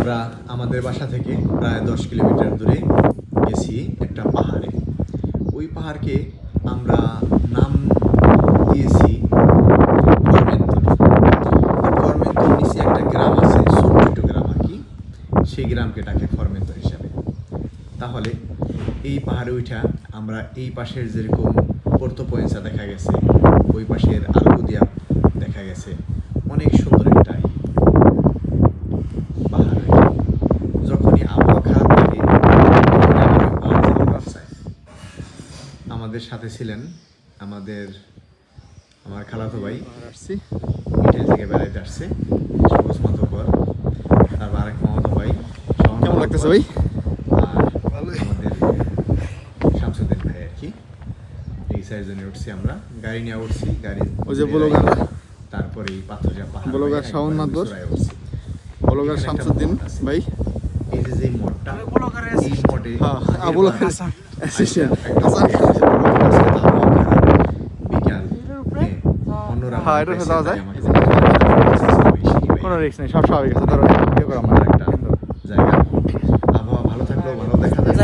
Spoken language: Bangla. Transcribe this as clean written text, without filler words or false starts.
আমরা আমাদের বাসা থেকে প্রায় 10 কিলোমিটার দূরে গেছি একটা পাহাড়ে। ওই পাহাড়কে আমরা নাম দিয়েছি করমেন্তর। করমেন্তর নিচে একটা গ্রাম আছে, ছোট্ট একটু গ্রাম আর কি, সেই গ্রামকে ডাকে করমেন্তর হিসাবে। তাহলে এই পাহাড়ে উঠা আমরা এই পাশের যেরকম পোর্তো পয়েন্সা দেখা গেছে, ওই পাশের আলকুদিয়া দেখা গেছে, অনেক সুন্দর একটা পাহাড়। যখনই আবহাওয়া খারাপ থাকে আমাদের সাথে ছিলেন আমার খালাতো ভাই, মিঠাই থেকে বেড়াইতে আসছে, সবুজ মাতব্বর, তারপর আরেক মামাতো ভাই। কেমন লাগতেছে ভাই? আর আমাদের শামসুদ্দিন ভাই আর কি। এই চারজনে উঠছি, আমরা গাড়ি নিয়ে উঠছি, গাড়ি ওই যে ব্লগার, তারপরে এই পাথরজা পাহাড় ব্লগার শাওন নাদর, উঠছি। ব্লগার শামসুদ্দিন ভাই। এই যে মঠটা, এই মঠে বিকাল অন্যরা কোনো রিস্ক নেই, সব স্বাভাবিক আছে। ধরো একটা জায়গা, আবহাওয়া ভালো থাকলেও ভালো দেখা যায়।